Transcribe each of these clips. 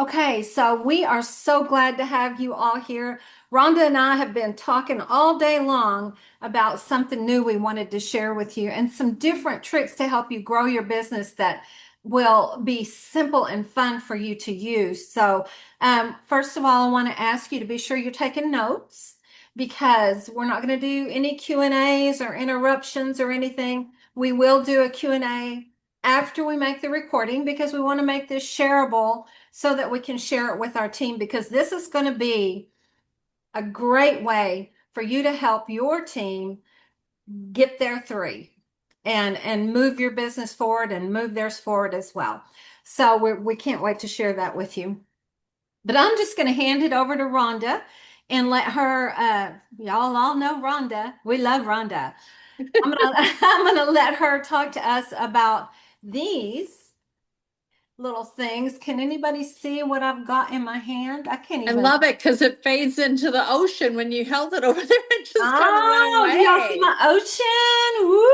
Okay, so we are so glad to have you all here. Rhonda and I have been talking all day long about something new we wanted to share with you and some different tricks to help you grow your business that will be simple and fun for you to use. First of all, I want to ask you to be sure you're taking notes because we're not going to do any Q&As or interruptions or anything. We will do a Q&A after we make the recording because we want to make this shareable so that we can share it with our team because this is going to be a great way for you to help your team get their three and move your business forward and move theirs forward as well. So we can't wait to share that with you. But I'm just going to hand it over to Rhonda and let her, y'all all know Rhonda. We love Rhonda. I'm gonna let her talk to us about these little things. Can anybody see what I've got in my hand? I can't I even. love it because it fades into the ocean. When you held it over there, it just kind of went Oh, do y'all see away. my ocean? Woo!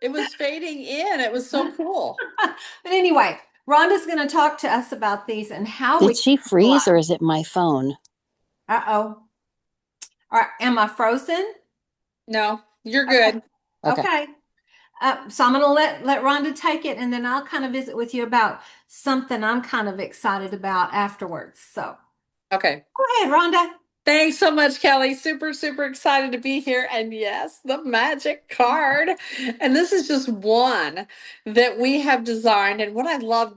It was fading in. It was so cool. But anyway, Rhonda's going to talk to us about these and how we Did can she freeze or utilize. is it my phone? Uh-oh. All right, am I frozen? No, you're Okay. good. Okay. Okay. So I'm going to let Rhonda take it, and then I'll kind of visit with you about something I'm kind of excited about afterwards. So Okay. go ahead, Rhonda. Thanks so much, Kelly. Super, super excited to be here. And yes, the magic card. And this is just one that we have designed. And what I love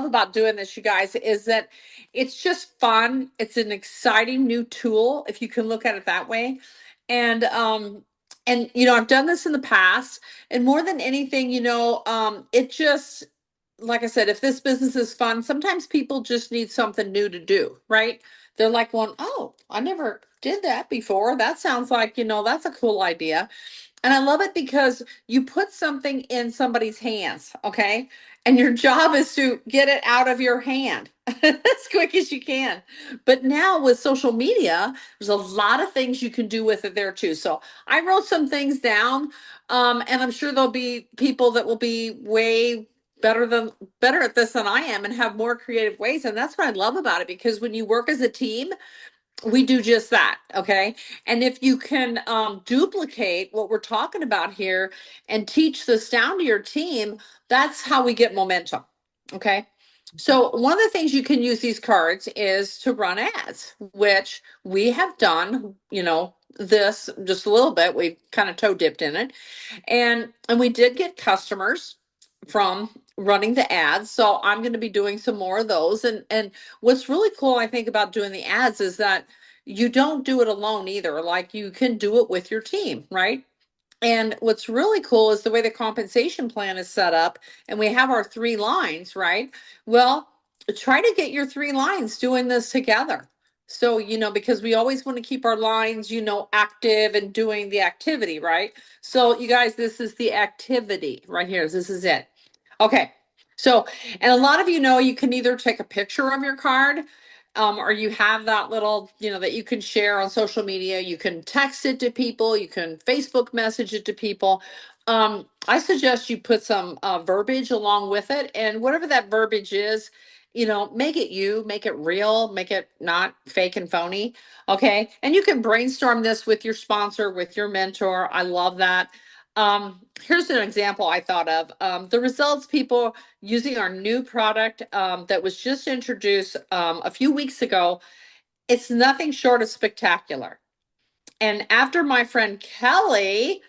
about doing this, you guys, is that it's just fun. It's an exciting new tool, if you can look at it that way. And I've done this in the past, and more than anything, it just like I said, if this business is fun, sometimes people just need something new to do, right? They're like going, oh, I never did that before. That sounds like, that's a cool idea. And I love it because you put something in somebody's hands, okay? And your job is to get it out of your hand as quick as you can. But now with social media, there's a lot of things you can do with it there too. So I wrote some things down, and I'm sure there'll be people that will be way better at this than I am and have more creative ways. And that's what I love about it because when you work as a team, we do just that. Okay. And if you can duplicate what we're talking about here and teach this down to your team, that's how we get momentum. Okay. So one of the things you can use these cards is to run ads, which we have done, this just a little bit. We've kind of toe dipped in it. And we did get customers from running the ads. So I'm going to be doing some more of those. And what's really cool, I think, about doing the ads is that you don't do it alone either. Like you can do it with your team, right? And what's really cool is the way the compensation plan is set up, and we have our three lines, right? Well, try to get your three lines doing this together. So, because we always want to keep our lines, active and doing the activity, right? So, you guys, this is the activity right here. This is it. Okay. So, and a lot of you can either take a picture of your card, or you have that little, that you can share on social media. You can text it to people. You can Facebook message it to people. I suggest you put some verbiage along with it, and whatever that verbiage is, make it real, make it not fake and phony. Okay. And you can brainstorm this with your sponsor, with your mentor. I love that. Here's an example I thought of. The results people using our new product that was just introduced a few weeks ago. It's nothing short of spectacular. And after my friend Kelly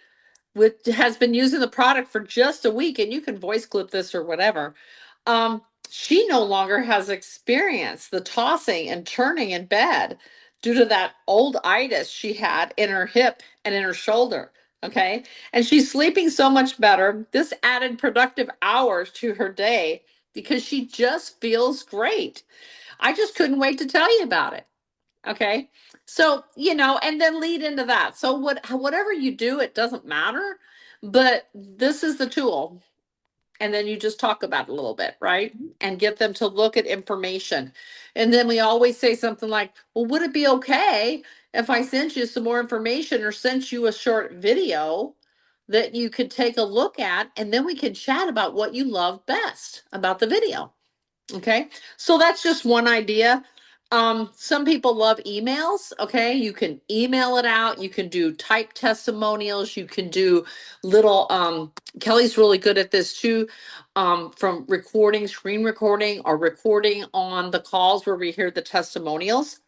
has been using the product for just a week, and you can voice clip this or whatever, she no longer has experienced the tossing and turning in bed due to that old itis she had in her hip and in her shoulder. Okay. And she's sleeping so much better. This added productive hours to her day because she just feels great. I just couldn't wait to tell you about it. Okay. So, and then lead into that. So whatever you do, it doesn't matter, but this is the tool. And then you just talk about it a little bit, right? And get them to look at information. And then we always say something like, well, would it be okay if I sent you some more information or sent you a short video that you could take a look at, and then we can chat about what you love best about the video. Okay, so that's just one idea. Some people love emails. Okay, you can email it out. You can do type testimonials. You can do little. Kelly's really good at this too. From recording, screen recording, or recording on the calls where we hear the testimonials.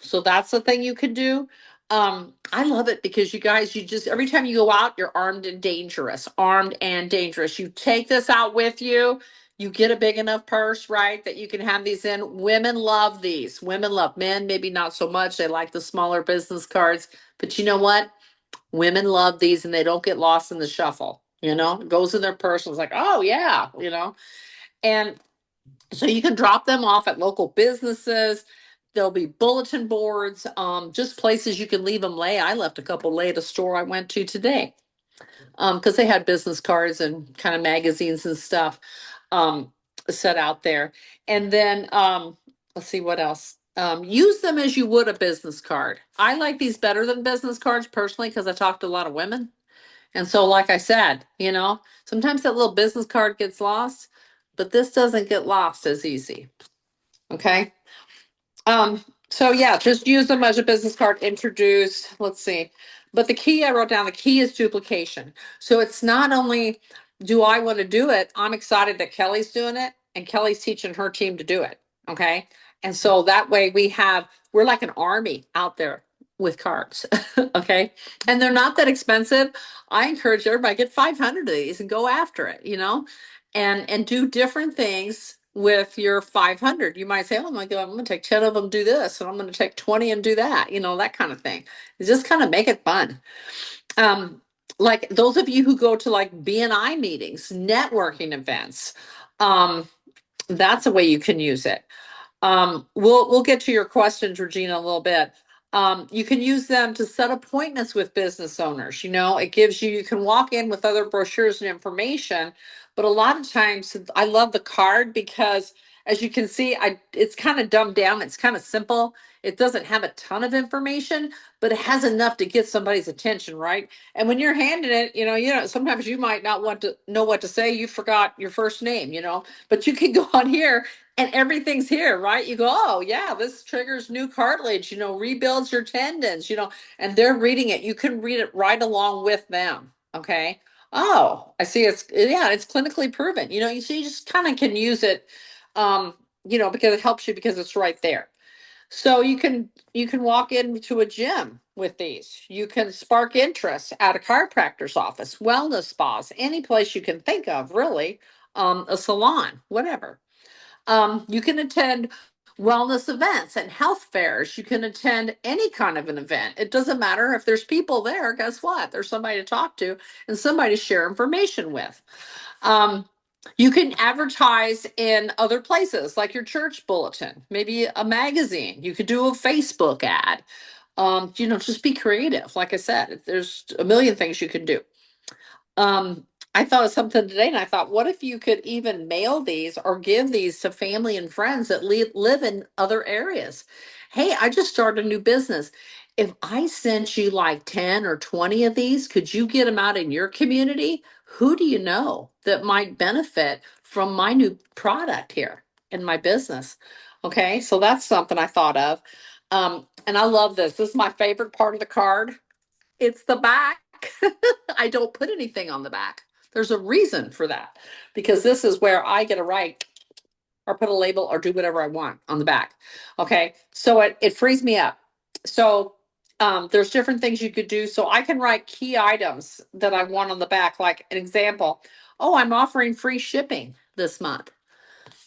So that's the thing you could do. I love it because you guys, you just every time you go out, you're armed and dangerous. Armed and dangerous. You take this out with you, you get a big enough purse, right, that you can have these in. Women love these. Women love, men, maybe not so much. They like the smaller business cards. But you know what? Women love these and they don't get lost in the shuffle. It goes in their purse and it's like, oh, yeah. And so you can drop them off at local businesses. There'll be bulletin boards, just places you can leave them lay. I left a couple lay at a store I went to today because they had business cards and kind of magazines and stuff um, set out there. And then let's see what else. Use them as you would a business card. I like these better than business cards personally because I talk to a lot of women. And so, like I said, sometimes that little business card gets lost, but this doesn't get lost as easy. Okay. So yeah, just use them as a business card, introduce, let's see. But the key I wrote down, the key is duplication. So it's not only do I want to do it, I'm excited that Kelly's doing it and Kelly's teaching her team to do it. Okay. And so that way we're like an army out there with cards. Okay. And they're not that expensive. I encourage everybody get 500 of these and go after it, and do different things with your 500. You might say, oh my God, I'm going to take 10 of them, do this, and I'm going to take 20 and do that, that kind of thing. Just kind of make it fun. Like those of you who go to like BNI meetings, networking events, that's a way you can use it. We'll get to your questions, Regina, a little bit. You can use them to set appointments with business owners. It gives you can walk in with other brochures and information, but a lot of times I love the card because as you can see, it's kind of dumbed down. It's kind of simple. It doesn't have a ton of information, but it has enough to get somebody's attention, right? And when you're handing it, sometimes you might not want to know what to say. You forgot your first name, but you can go on here and everything's here, right? You go, oh yeah, this triggers new cartilage, rebuilds your tendons, and they're reading it. You can read it right along with them. Okay. Oh, I see. It's clinically proven. So you just kind of can use it, because it helps you because it's right there. So you can walk into a gym with these. You can spark interest at a chiropractor's office, wellness spas, any place you can think of, really, a salon, whatever. You can attend wellness events and health fairs. You can attend any kind of an event. It doesn't matter if there's people there. Guess what? There's somebody to talk to and somebody to share information with. Um, you can advertise in other places like your church bulletin, maybe a magazine. You could do a Facebook ad. Just be creative. Like I said, there's a million things you can do. Um, I thought of something today and I thought, what if you could even mail these or give these to family and friends that live in other areas? Hey, I just started a new business. If I sent you like 10 or 20 of these, could you get them out in your community? Who do you know that might benefit from my new product here in my business? Okay, so that's something I thought of. And I love this. This is my favorite part of the card. It's the back. I don't put anything on the back. There's a reason for that because this is where I get to write or put a label or do whatever I want on the back. Okay. So it frees me up. So there's different things you could do. So I can write key items that I want on the back, like an example. Oh, I'm offering free shipping this month.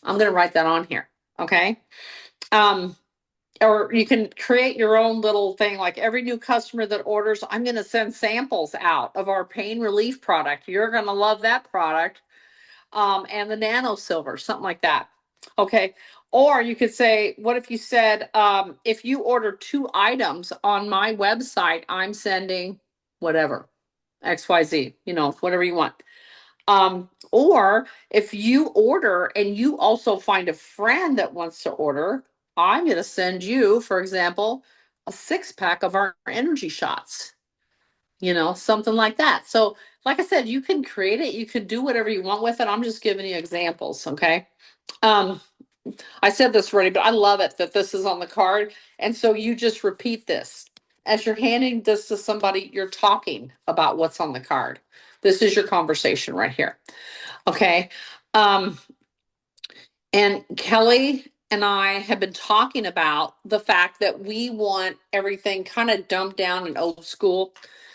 I'm going to write that on here. Okay. Um, or you can create your own little thing like every new customer that orders, I'm going to send samples out of our pain relief product. You're going to love that product. And the nano silver, something like that. Okay. Or you could say, what if you said, if you order 2 items on my website, I'm sending whatever, XYZ, whatever you want. Or if you order and you also find a friend that wants to order, I'm going to send you, for example, a 6-pack of our energy shots, something like that. So, like I said, you can create it, you can do whatever you want with it. I'm just giving you examples. Okay. Um, I said this already, but I love it that this is on the card. And so you just repeat this. As you're handing this to somebody, you're talking about what's on the card. This is your conversation right here. Okay. Um, and Kelly and I have been talking about the fact that we want everything kind of dumbed down and old school.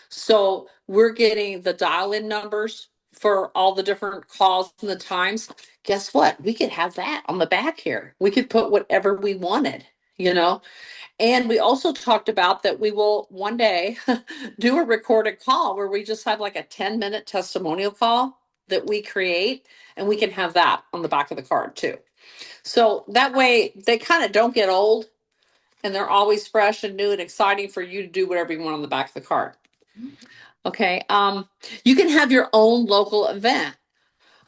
So we're getting the dial in numbers for all the different calls and the times. Guess what? We could have that on the back here. We could put whatever we wanted, you know? And we also talked about that we will one day do a recorded call where we just have like a 10-minute testimonial call that we create, and we can have that on the back of the card too. So that way they kind of don't get old and they're always fresh and new and exciting for you to do whatever you want on the back of the card. Okay. You can have your own local event.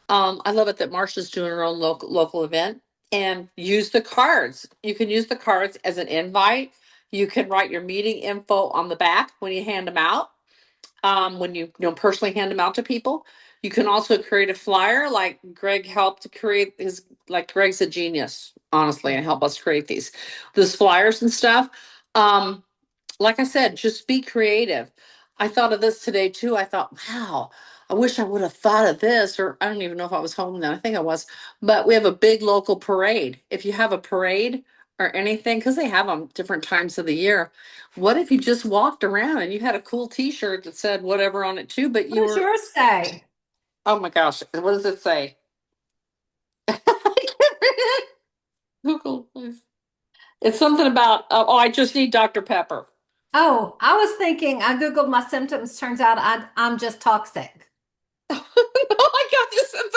I love it that Marsha's doing her own local event, and use the cards. You can use the cards as an invite. You can write your meeting info on the back when you hand them out. When you personally hand them out to people. You can also create a flyer, like Greg helped to create his. Like Greg's a genius, honestly, and help us create these flyers and stuff. Um, like I said, just be creative. I thought of this today too. I thought, wow, I wish I would have thought of this, or I don't even know if I was home then. I think I was, but we have a big local parade. If you have a parade or anything, because they have them different times of the year, what if you just walked around and you had a cool T-shirt that said whatever on it too, but What you does were, yours say? oh my gosh, what does it say? I can't read it. Google, please. It's something about, oh, I just need Dr. Pepper. Oh, I was thinking, I Googled my symptoms. Turns out I'm just toxic. No, I got this at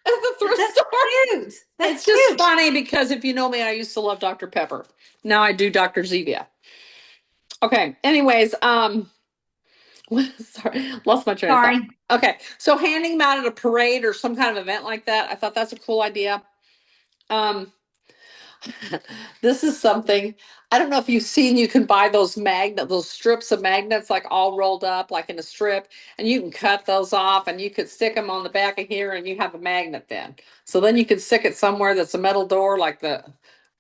the thrift That's store. cute. That's It's just cute. funny because if you know me, I used to love Dr. Pepper. Now I do Dr. Zevia. Okay. Anyways, sorry, lost my train of thought. Sorry. Okay, so handing them out at a parade or some kind of event like that, I thought that's a cool idea. Um, this is something I don't know if you've seen. You can buy those strips of magnets, like all rolled up, like in a strip, and you can cut those off, and you could stick them on the back of here, and you have a magnet then. So then you could stick it somewhere that's a metal door, like the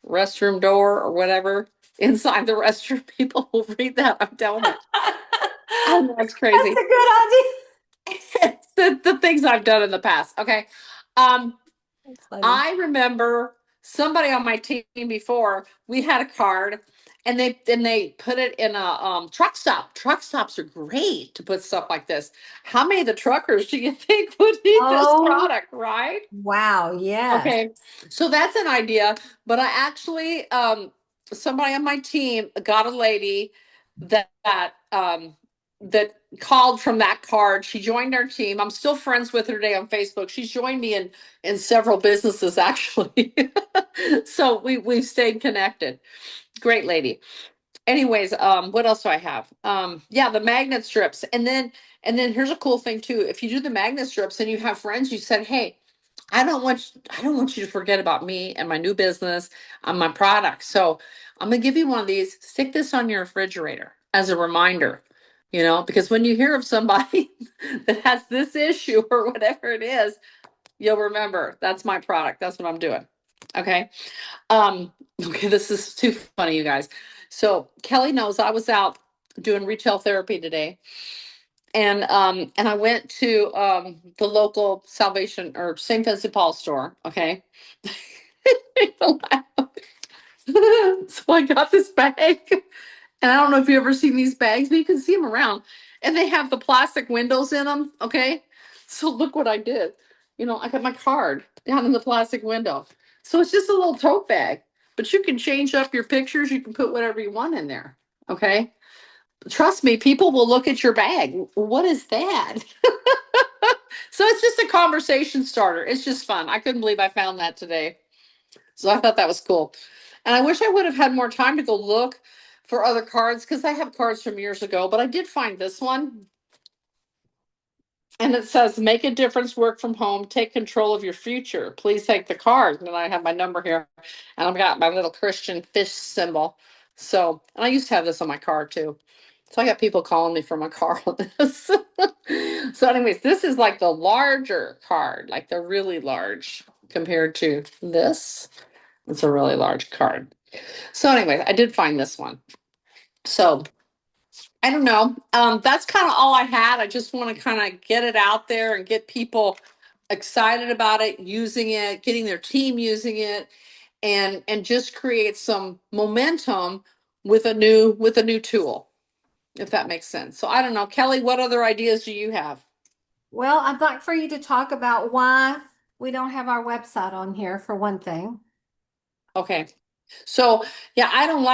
restroom door or whatever. Inside the restroom, people will read that. I'm telling you, I know it's That's crazy. a good idea. It's the things I've done in the past. Okay. Um, That's funny. I remember somebody on my team before, we had a card, and they put it in a truck stop. Truck stops are great to put stuff like this. How many of the truckers do you think would need this Oh, product, right? wow. Yes. Okay. So that's an idea, but I actually somebody on my team got a lady that that called from that card. She joined our team. I'm still friends with her today on Facebook. She's joined me in several businesses actually. So we've stayed connected. Great lady. Anyways, what else do I have? Yeah, the magnet strips. And then here's a cool thing too. If you do the magnet strips and you have friends, you said, "Hey, I don't want you to forget about me and my new business and my product. So I'm gonna give you one of these. Stick this on your refrigerator as a reminder, because when you hear of somebody that has this issue or whatever it is, you'll remember that's my product. That's what I'm doing. Okay. Okay, this is too funny, you guys. So Kelly knows I was out doing retail therapy today, and I went to the local Salvation or St. Vincent Paul store. Okay. So I got this bag, and I don't know if you ever seen these bags, but you can see them around, and they have the plastic windows in them. Okay, so look what I did. I got my card down in the plastic window, so it's just a little tote bag, but you can change up your pictures. You can put whatever you want in there. Okay, trust me, people will look at your bag. What is that? So it's just a conversation starter. It's just fun. I couldn't believe I found that today. So I thought that was cool. And I wish I would have had more time to go look for other cards because I have cards from years ago, but I did find this one. And it says, make a difference, work from home, take control of your future. Please take the card. And I have my number here, and I've got my little Christian fish symbol. So, and I used to have this on my car too. So I got people calling me from my car on this. So, anyways, this is like the larger card, like the really large compared to this. It's a really large card. So anyway, I did find this one. So I don't know. That's kind of all I had. I just want to kind of get it out there and get people excited about it, using it, getting their team using it, and just create some momentum with a new tool, if that makes sense. So I don't know, Kelly, what other ideas do you have? Well, I'd like for you to talk about why we don't have our website on here for one thing. Okay. So yeah, I don't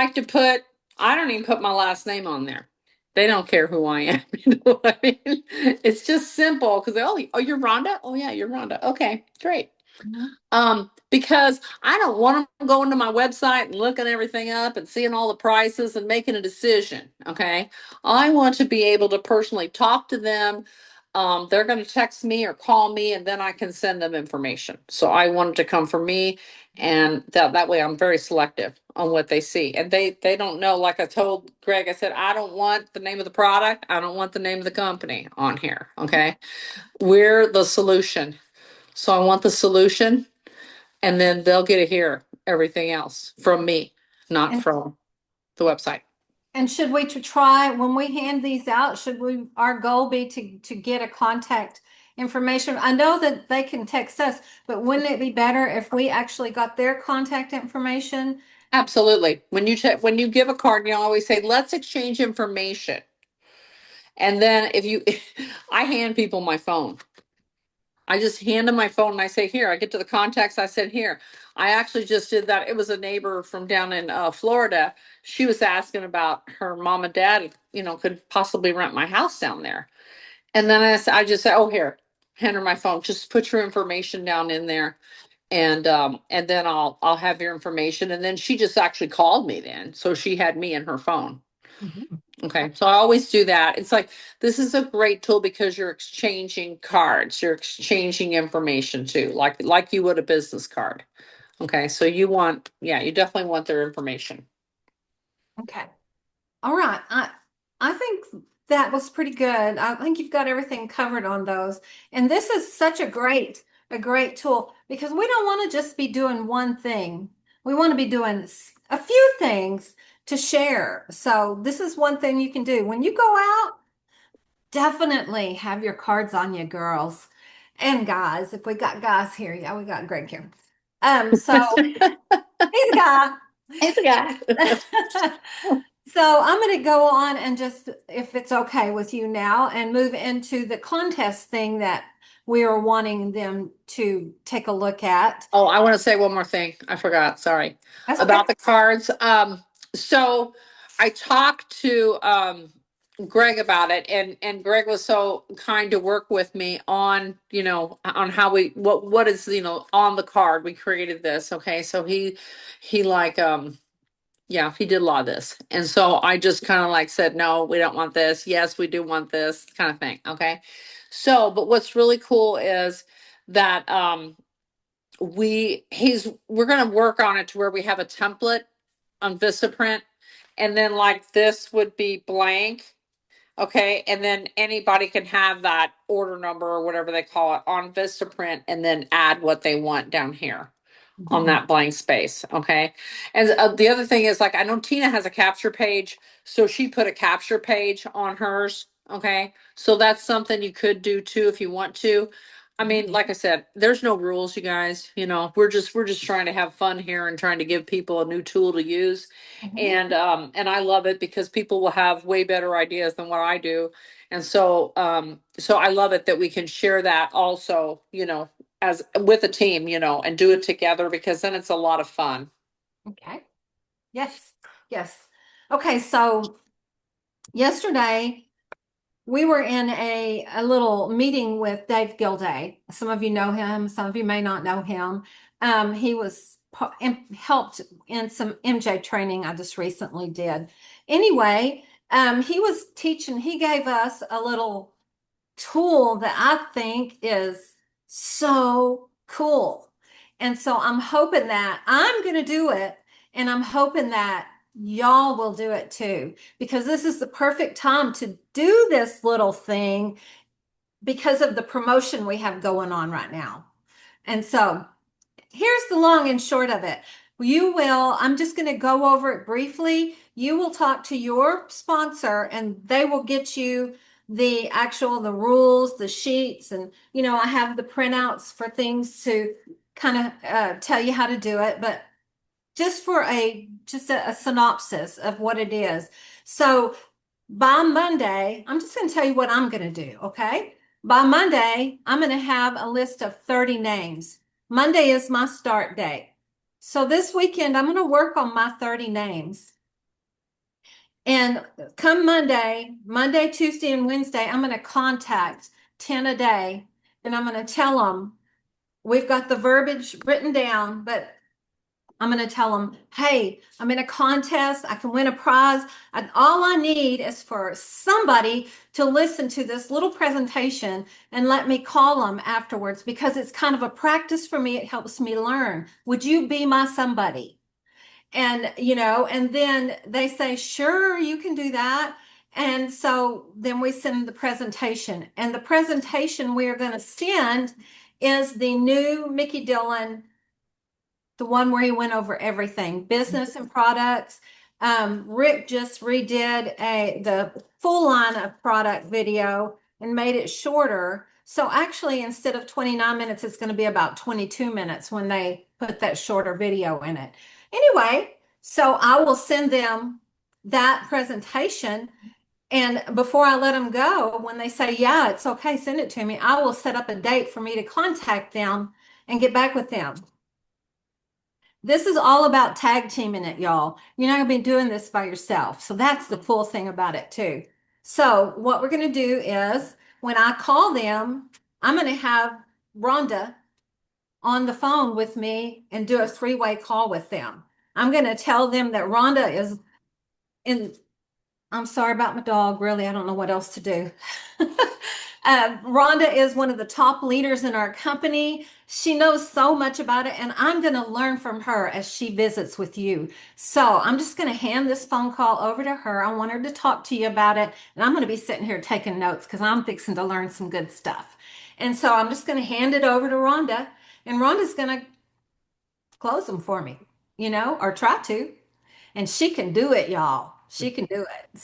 even put my last name on there. They don't care who I am. You know what I mean? It's just simple because oh, you're Rhonda? Oh yeah, you're Rhonda. Okay, great. Mhm. Because I don't want them going to my website and looking everything up and seeing all the prices and making a decision. Okay. I want to be able to personally talk to them. They're going to text me or call me, and then I can send them information. So I want it to come from me, and that way I'm very selective on what they see. And they don't know, like I told Greg, I said, I don't want the name of the product. I don't want the name of the company on here. Okay. We're the solution. So I want the solution, and then they'll get to hear everything else from me, not And from the website. and should we to try when we hand these out, should we our goal be to get a contact information? I know that they can text us, but wouldn't it be better if we actually got their contact information? Absolutely. When you give a card, you always say, let's exchange information. And then if you I hand people my phone. I just hand them my phone and I say, here, I get to the contacts. I said, here. I actually just did that. It was a neighbor from down in Florida. She was asking about her mom and dad, could possibly rent my house down there. And then I just said, oh, here, hand her my phone. Just put your information down in there, and then I'll have your information. And then she just actually called me then, so she had me in her phone. Mhm. Okay, so I always do that. It's like this is a great tool because you're exchanging cards, you're exchanging information too, like you would a business card. Okay, so you definitely want their information. Okay. All right. I think that was pretty good. I think you've got everything covered on those. And this is such a great tool because we don't want to just be doing one thing. We want to be doing a few things to share. So this is one thing you can do. When you go out, definitely have your cards on you, girls and guys. If we got guys here, yeah, we got Greg here. So he's a guy. It's a guy. So I'm going to go on and just, if it's okay with you now, and move into the contest thing that we are wanting them to take a look at. Oh, I want to say one more thing. I forgot. Sorry That's okay. about the cards. So I talked to Greg about it, and Greg was so kind to work with me on on how what is on the card. We created this. Okay, so he like yeah, he did a lot of this, and so I just kind of like said, no, we don't want this. Yes, we do want this kind of thing. Okay, so but what's really cool is that we're going to work on it to where we have a template on Vistaprint, and then like this would be blank. Okay, and then anybody can have that order number or whatever they call it on Vistaprint, and then add what they want down here on Mhm. that blank space. Okay. And the other thing is, like, I know Tina has a capture page, so she put a capture page on hers. Okay. So that's something you could do too if you want to. I mean, like I said, there's no rules, you guys. We're just trying to have fun here and trying to give people a new tool to use. Mhm. And I love it because people will have way better ideas than what I do. And so I love it that we can share that also, as with a team, and do it together because then it's a lot of fun. Okay. Yes. Yes. Okay. So yesterday we were in a little meeting with Dave Gilday. Some of you know him, some of you may not know him. He was helped in some MJ training I just recently did. Anyway, he was teaching, he gave us a little tool that I think is so cool. And so I'm hoping that I'm going to do it, and I'm hoping that y'all will do it too, because this is the perfect time to do this little thing because of the promotion we have going on right now. And so here's the long and short of it. You will, I'm just going to go over it briefly. You will talk to your sponsor and they will get you the rules, the sheets, and I have the printouts for things to kind of tell you how to do it, but just for a synopsis of what it is. So by Monday, I'm just going to tell you what I'm going to do, okay? By Monday, I'm going to have a list of 30 names. Monday is my start day. So this weekend, I'm going to work on my 30 names. And come Monday, Tuesday, and Wednesday, I'm going to contact 10 a day and I'm going to tell them we've got the verbiage written down, but I'm going to tell them, hey, I'm in a contest. I can win a prize. And all I need is for somebody to listen to this little presentation and let me call them afterwards because it's kind of a practice for me. It helps me learn. Would you be my somebody? And then they say, sure, you can do that. And so then we send the presentation. And the presentation we are going to send is the new Mickey Dillon, the one where he went over everything, business and products. Rick just redid the full line of product video and made it shorter. So actually, instead of 29 minutes, it's going to be about 22 minutes when they put that shorter video in it. Anyway, so I will send them that presentation. And before I let them go, when they say, yeah, it's okay, send it to me, I will set up a date for me to contact them and get back with them. This is all about tag teaming it, y'all. You're not going to be doing this by yourself. So that's the cool thing about it, too. So, what we're going to do is when I call them, I'm going to have Rhonda on the phone with me and do a three-way call with them. I'm going to tell them that Rhonda is in. I'm sorry about my dog, really. I don't know what else to do. Rhonda is one of the top leaders in our company. She knows so much about it, and I'm going to learn from her as she visits with you. So I'm just going to hand this phone call over to her. I want her to talk to you about it, and I'm going to be sitting here taking notes because I'm fixing to learn some good stuff. And so I'm just going to hand it over to Rhonda, and Rhonda's going to close them for me, or try to. And she can do it, y'all. She can do it.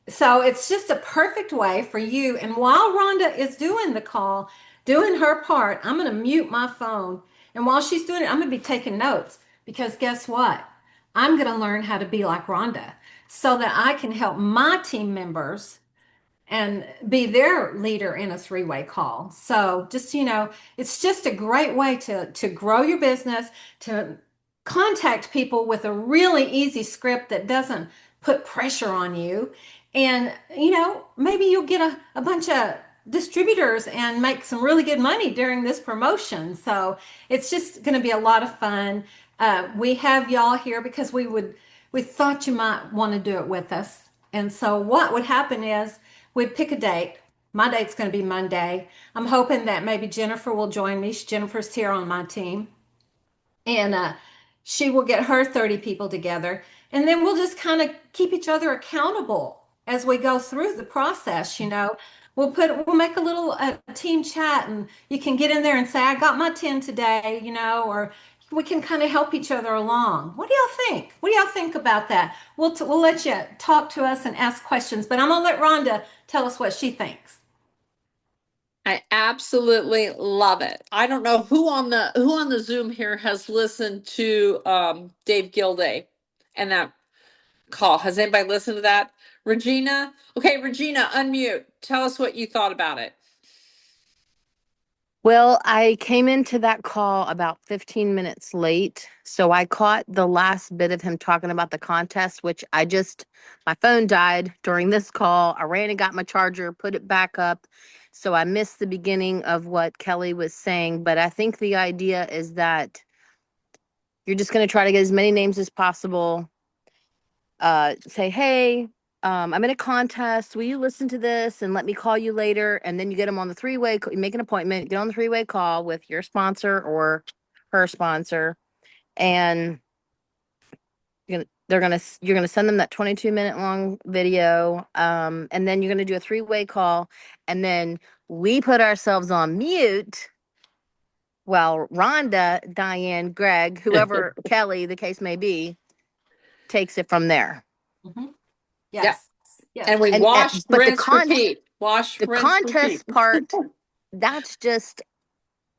So it's just a perfect way for you. And while Rhonda is doing the call, doing her part, I'm going to mute my phone. And while she's doing it, I'm going to be taking notes because guess what? I'm going to learn how to be like Rhonda so that I can help my team members and be their leader in a three-way call. So just, it's just a great way to grow your business, to contact people with a really easy script that doesn't put pressure on you. And, maybe you'll get a bunch of distributors and make some really good money during this promotion. So it's just going to be a lot of fun. We have y'all here because we thought you might want to do it with us. And so what would happen is we'd pick a date. My date's going to be Monday. I'm hoping that maybe Jennifer will join me. Jennifer's here on my team. And she will get her 30 people together. And then we'll just kind of keep each other accountable as we go through the process. We'll make a little team chat and you can get in there and say, I got my 10 today, or we can kind of help each other along. What do y'all think? What do y'all think about that? We'll let you talk to us and ask questions, but I'm gonna let Rhonda tell us what she thinks. I absolutely love it. I don't know who on the Zoom here has listened to Dave Gilday and that call. Has anybody listened to that? Regina? Okay, Regina, unmute. Tell us what you thought about it. Well, I came into that call about 15 minutes late. So I caught the last bit of him talking about the contest, which my phone died during this call. I ran and got my charger, put it back up. So I missed the beginning of what Kelly was saying. But I think the idea is that you're just going to try to get as many names as possible. Say, hey, I'm in a contest. Will you listen to this and let me call you later? And then you get them on the three-way, you make an appointment, get on the three-way call with your sponsor or her sponsor. And you're gonna send them that 22-minute long video. And then you're gonna do a three-way call. And then we put ourselves on mute Well, Rhonda, Diane, Greg, whoever, Kelly, the case may be, takes it from there. Mhm. Yeah. Yes, yes. And we And wash, but rinse, repeat. Wash, the rinse, repeat. contest part, that's just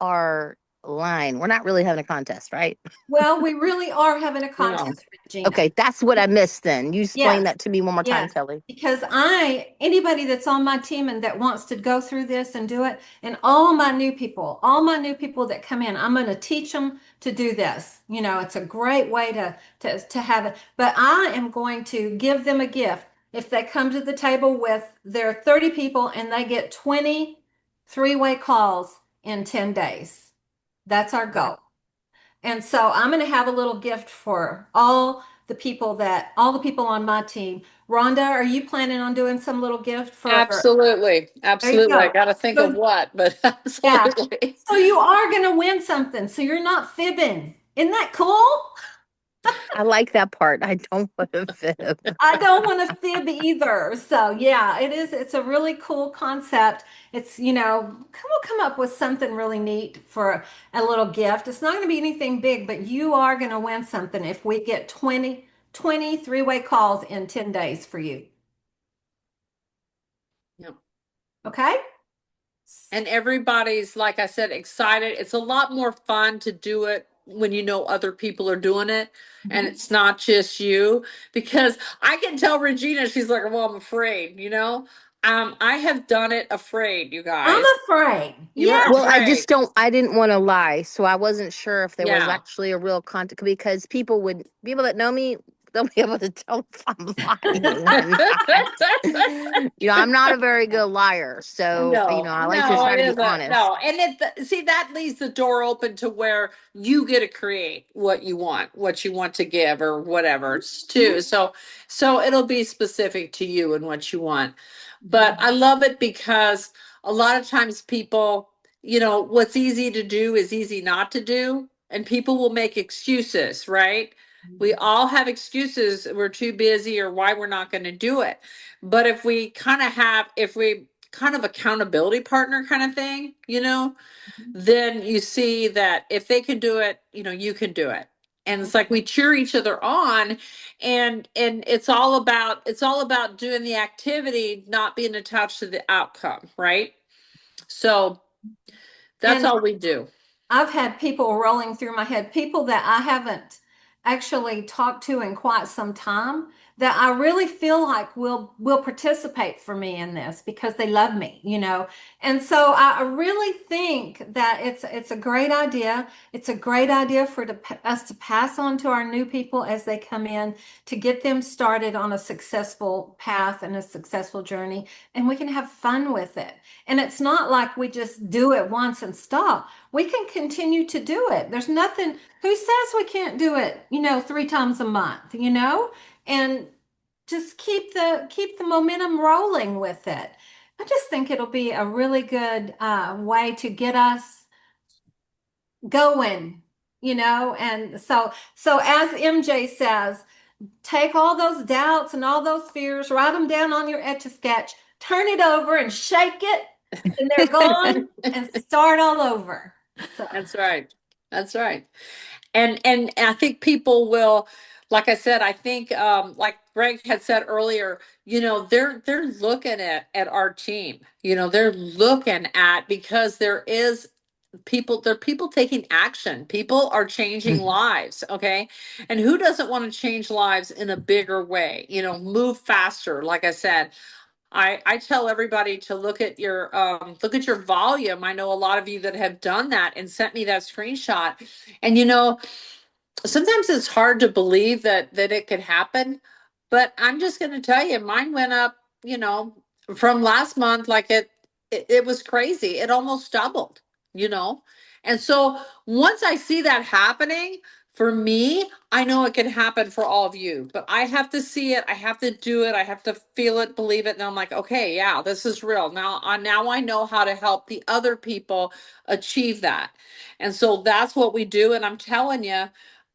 our line. We're not really having a contest, right? Well, we really are having a You know. contest, Regina. Okay, that's what I missed then. You explain Yes. that to me one more time, Yes, Kelly. because anybody that's on my team and that wants to go through this and do it, and all my new people that come in, I'm going to teach them to do this. You know, it's a great way to have it. But I am going to give them a gift if they come to the table with their 30 people and they get 20 three-way calls in 10 days. That's our goal. And so I'm going to have a little gift for all the people on my team. Rhonda, are you planning on doing some little gift for? Absolutely. There you Absolutely. I go. got to think of So, what, but yeah. absolutely. So you are going to win something. So you're not fibbing. Isn't that cool? I like that part. I don't want to fib. I don't want to fib either. So yeah, it is. It's a really cool concept. It's, we'll come up with something really neat for a little gift. It's not going to be anything big, but you are going to win something if we get 20 three-way calls in 10 days for you. Yep. Okay? And everybody's, like I said, excited. It's a lot more fun to do it when you know other people are doing it and it's not just you. Because I can tell Regina, she's like, well, I'm afraid, you know? I have done it afraid, you I'm guys. afraid. You were Yes. Well, afraid. I didn't want to lie. So I wasn't sure if there was Yeah. actually a real contact because people that know me, they'll be able to tell if I'm lying or not. I'm not a very good liar. So, No, I like to no, try it to be isn't. honest. No, and see that leaves the door open to where you get to create what you want to give or whatever it's too. So it'll be specific to you and what you want. But I love it because a lot of times people, what's easy to do is easy not to do, and people will make excuses, right? We all have excuses. We're too busy or why we're not going to do it. But if we kind of accountability partner kind of thing, then you see that if they can do it, you can do it. And it's like we cheer each other on, and it's all about doing the activity, not being attached to the outcome, right? So that's And all we do. I've had people rolling through my head, people that I haven't actually talked to in quite some time that I really feel like will participate for me in this because they love me. And so I really think that it's a great idea. It's a great idea us to pass on to our new people as they come in to get them started on a successful path and a successful journey, and we can have fun with it. And it's not like we just do it once and stop. We can continue to do it. There's nothing, who says we can't do it, 3 times a month, and just keep the momentum rolling with it. I just think it'll be a really good way to get us going. And so as MJ says, take all those doubts and all those fears, write them down on your Etch-a-Sketch, turn it over and shake it, and they're gone, and start all over. So. That's right. That's right. And I think people will, like I said, I think like Greg had said earlier, they're looking at our team. They're looking at because there are people taking action. People are changing lives, okay? And who doesn't want to change lives in a bigger way? Move faster, like I said. I tell everybody to look at your volume. I know a lot of you that have done that and sent me that screenshot. And sometimes it's hard to believe that it could happen, but I'm just going to tell you, mine went up, from last month, like it was crazy. It almost doubled, you know. And so once I see that happening for me, I know it can happen for all of you, but I have to see it, I have to do it, I have to feel it, believe it, and I'm like, okay, yeah, this is real. Now I know how to help the other people achieve that. And so that's what we do, and I'm telling you,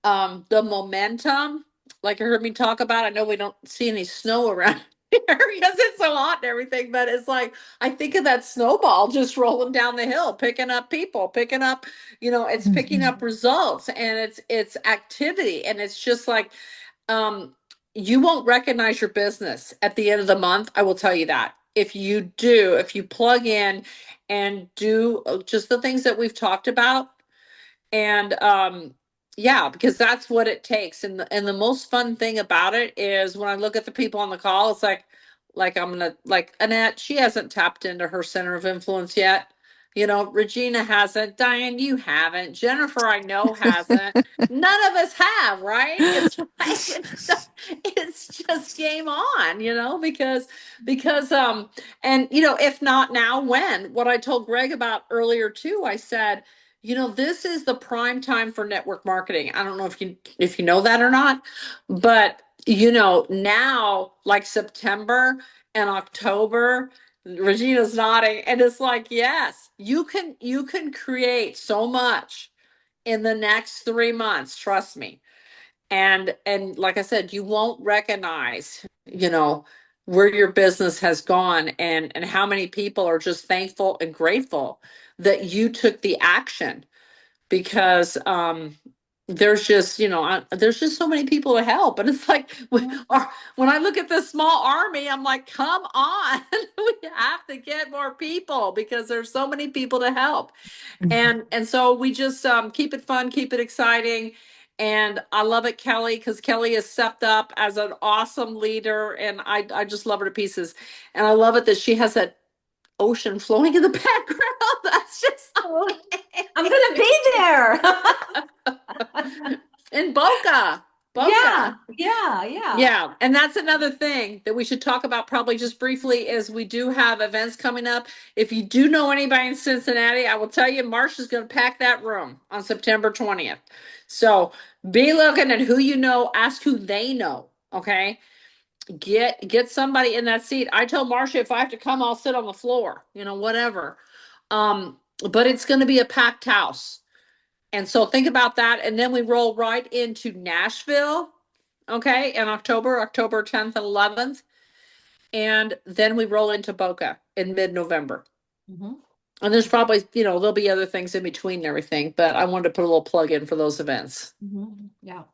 the momentum, like you heard me talk about, I know we don't see any snow around because it's so hot and everything. But it's like I think of that snowball just rolling down the hill, picking up people, picking up, it's picking up results, and it's activity, and it's just like um you won't recognize your business at the end of the month. I will tell you that. If you plug in and do just the things that we've talked about, and yeah, because that's what it takes. And the most fun thing about it is when I look at the people on the call, it's like I'm gonna like Annette, she hasn't tapped into her center of influence yet. Regina hasn't, Diane, you haven't, Jennifer, I know, hasn't. None of us have, right? It's like it's just game on, because and if not now, when? What I told Greg about earlier too, I said, this is the prime time for network marketing. I don't know if you know that or not, but now, like September and October, Regina's nodding, and it's like, yes, you can create so much in the next 3 months, trust me. And like I said, you won't recognize, where your business has gone, and how many people are just thankful and grateful that you took the action, because there's just so many people to help, and it's like when I look at this small army, I'm like, come on, we have to get more people because there's so many people to help. And so we just keep it fun, keep it exciting. And I love it, Kelly, because Kelly has stepped up as an awesome leader, and I just love her to pieces. And I love it that she has that ocean flowing in the background. That's just I'm gonna be there. in Boca. Yeah, Boca. yeah. Yeah, and that's another thing that we should talk about probably just briefly, is we do have events coming up. If you do know anybody in Cincinnati, I will tell you, Marsha's going to pack that room on September 20th. So be looking at who you know, ask who they know, okay? Get somebody in that seat. I told Marsha, if I have to come, I'll sit on the floor, whatever. But it's going to be a packed house. And so think about that. And then we roll right into Nashville, okay, in October 10th and 11th. And then we roll into Boca in mid-November. Mhm. And there's probably, there'll be other things in between and everything, but I wanted to put a little plug in for those events. Yeah.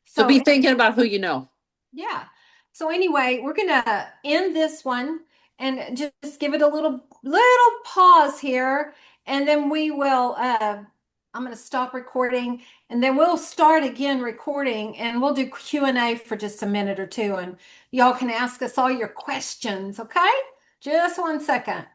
So be thinking about who you know. Yeah. So anyway, we're gonna end this one and just give it a little pause here, and then we will I'm gonna stop recording, and then we'll start again recording, and we'll do Q&A for just a minute or two, and y'all can ask us all your questions, okay? Just 1 second.